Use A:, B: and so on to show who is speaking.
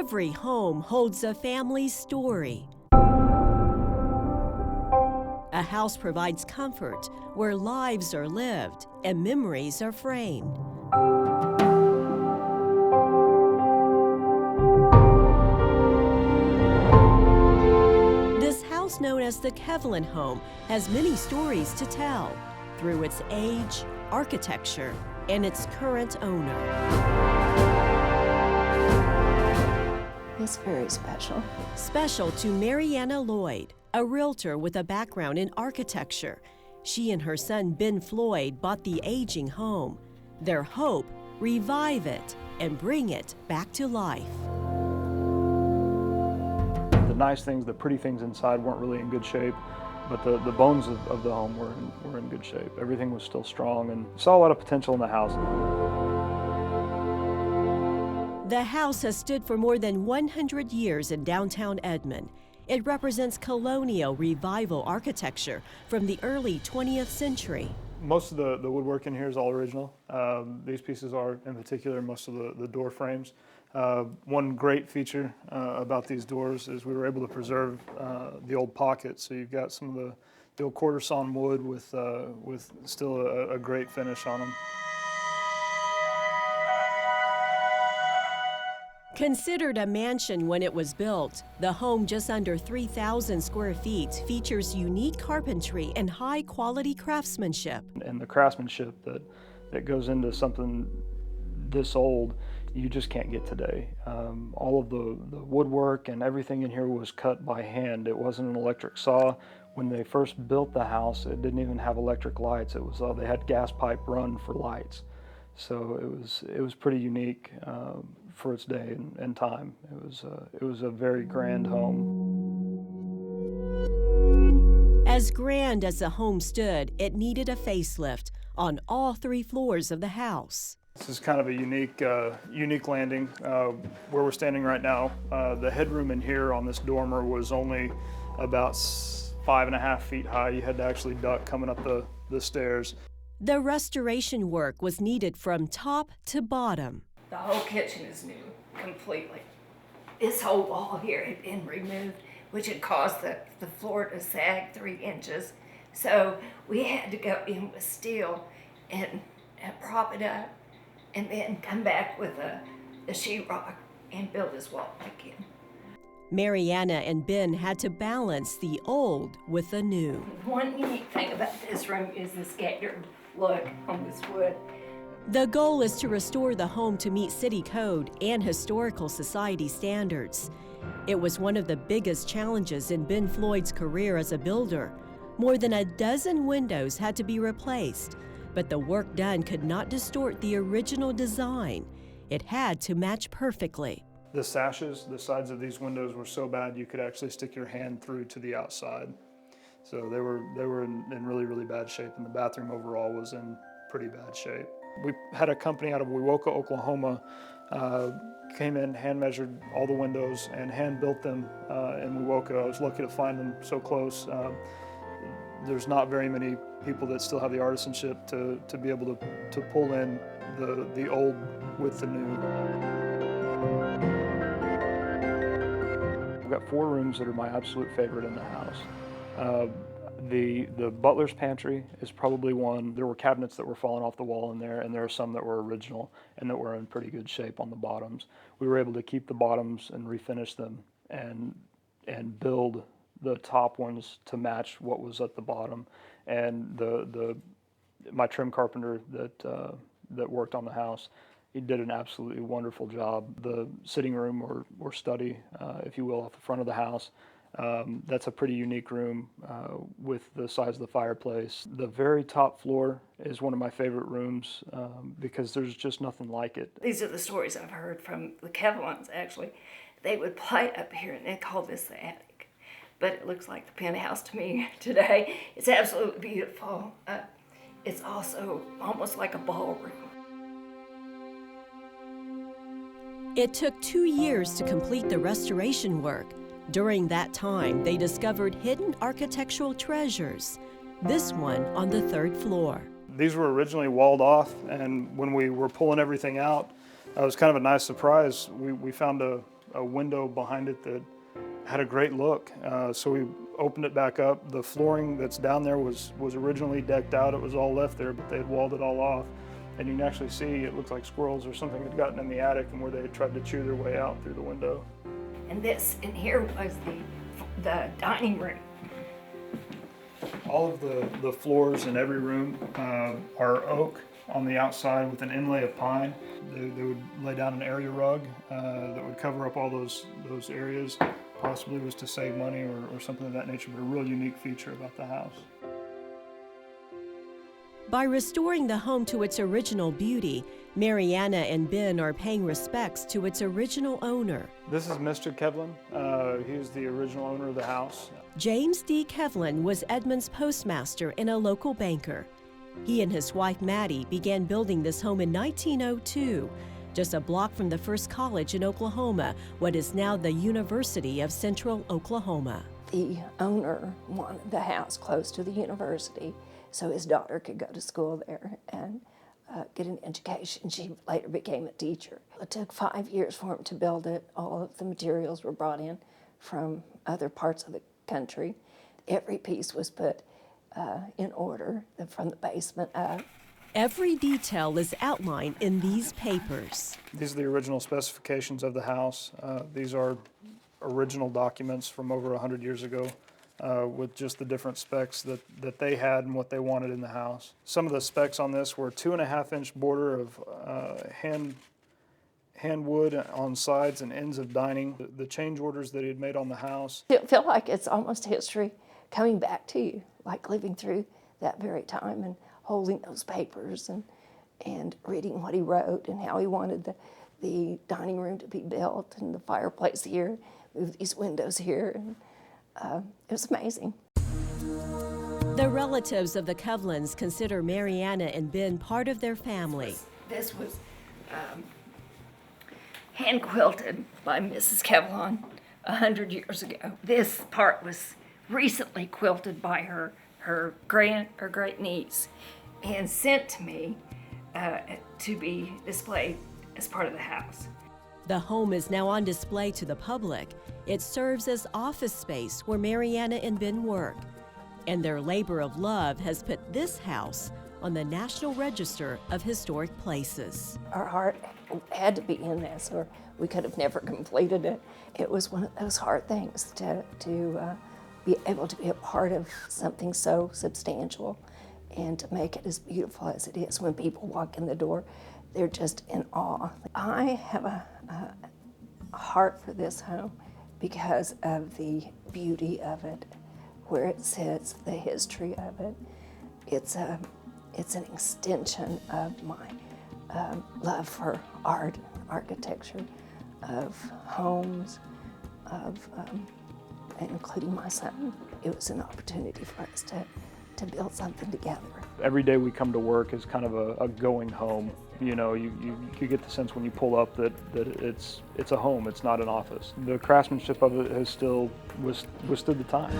A: Every home holds a family story. A house provides comfort where lives are lived and memories are framed. This house, known as the Kevlin home, has many stories to tell through its age, architecture, and its current owner.
B: It's very special.
A: Special to Mariana Lloyd, a realtor with a background in architecture. She and her son Ben Floyd bought the aging home. Their hope, revive it and bring it back to life.
C: The nice things, the pretty things inside weren't really in good shape, but the bones of the home were in good shape. Everything was still strong and saw a lot of potential in the house.
A: The house has stood for more than 100 years in downtown Edmond. It represents colonial revival architecture from the early 20th century.
C: Most of the woodwork in here is all original. These pieces are, in particular, most of the door frames. One great feature about these doors is we were able to preserve the old pockets. So you've got some of the old quarter sawn wood with still a great finish on them.
A: Considered a mansion when it was built, the home, just under 3,000 square feet, features unique carpentry and high-quality craftsmanship.
C: And the craftsmanship that goes into something this old, you just can't get today. All of the woodwork and everything in here was cut by hand. It wasn't an electric saw. When they first built the house, it didn't even have electric lights. It was they had gas pipe run for lights. So it was pretty unique for its day and time. It was a very grand home.
A: As grand as the home stood, it needed a facelift on all 3 floors of the house.
C: This is kind of a unique landing where we're standing right now. The headroom in here on this dormer was only about 5.5 feet high. You had to actually duck coming up the stairs.
A: The restoration work was needed from top to bottom.
B: The whole kitchen is new, completely. This whole wall here had been removed, which had caused the floor to sag 3 inches. So we had to go in with steel and prop it up, and then come back with the sheetrock and build this wall again.
A: Mariana and Ben had to balance the old with the new.
B: One unique thing about this room is the scattered look on this wood.
A: The goal is to restore the home to meet city code and historical society standards. It was one of the biggest challenges in Ben Floyd's career as a builder. More than a dozen windows had to be replaced, but the work done could not distort the original design. It had to match perfectly.
C: The sashes, the sides of these windows were so bad you could actually stick your hand through to the outside. So they were in really, really bad shape, and the bathroom overall was in pretty bad shape. We had a company out of Wewoka, Oklahoma, came in, hand measured all the windows and hand built them in Wewoka. I was lucky to find them so close. There's not very many people that still have the artisanship to be able to pull in the old with the new. I've got 4 rooms that are my absolute favorite in the house. The butler's pantry is probably one. There were cabinets that were falling off the wall in there, and there are some that were original and that were in pretty good shape on the bottoms. We were able to keep the bottoms and refinish them and build the top ones to match what was at the bottom. And my trim carpenter that worked on the house, he did an absolutely wonderful job. The sitting room or study, if you will, off the front of the house, that's a pretty unique room with the size of the fireplace. The very top floor is one of my favorite rooms because there's just nothing like it.
B: These are the stories I've heard from the Kevlins, actually. They would play up here and they call this the attic. But it looks like the penthouse to me today. It's absolutely beautiful. It's also almost like a ballroom.
A: It took 2 years to complete the restoration work. During that time, they discovered hidden architectural treasures. This one on the 3rd floor.
C: These were originally walled off, and when we were pulling everything out, it was kind of a nice surprise. We found a a window behind it that had a great look. So we opened it back up. The flooring that's down there was originally decked out. It was all left there, but they had walled it all off. And you can actually see it looks like squirrels or something had gotten in the attic and where they had tried to chew their way out through the window.
B: And this in here was the dining room.
C: All of the floors in every room are oak on the outside with an inlay of pine. They would lay down an area rug that would cover up all those areas. Possibly was to save money or something of that nature, but a real unique feature about the house.
A: By restoring the home to its original beauty, Mariana and Ben are paying respects to its original owner.
C: This is Mr. Kevlin. He's the original owner of the house.
A: James D. Kevlin was Edmond's postmaster and a local banker. He and his wife Maddie began building this home in 1902, just a block from the first college in Oklahoma, what is now the University of Central Oklahoma.
B: The owner wanted the house close to the university so his daughter could go to school there and get an education. She later became a teacher. It took 5 years for him to build it. All of the materials were brought in from other parts of the country. Every piece was put in order from the basement up.
A: Every detail is outlined in these papers.
C: These are the original specifications of the house. These are original documents from over 100 years ago with just the different specs that they had and what they wanted in the house. Some of the specs on this were 2.5-inch border of hand wood on sides and ends of dining. The change orders that he had made on the house.
B: I feel like it's almost history coming back to you, like living through that very time and holding those papers and reading what he wrote and how he wanted the dining room to be built and the fireplace here, move these windows here, and it was amazing.
A: The relatives of the Kevlins consider Mariana and Ben part of their family.
B: This was hand quilted by Mrs. Kevlin 100 years ago. This part was recently quilted by her great niece and sent to me to be displayed as part of the house.
A: The home is now on display to the public. It serves as office space where Mariana and Ben work. And their labor of love has put this house on the National Register of Historic Places.
B: Our heart had to be in this or we could have never completed it. It was one of those hard things to be able to be a part of something so substantial and to make it as beautiful as it is. When people walk in the door, they're just in awe. I have a heart for this home because of the beauty of it, where it sits, the history of it. It's an extension of my love for art, architecture, of homes, and including my son. It was an opportunity for us to build something together.
C: Every day we come to work is kind of a going home. You know, you get the sense when you pull up that it's a home, it's not an office. The craftsmanship of it has still withstood the time.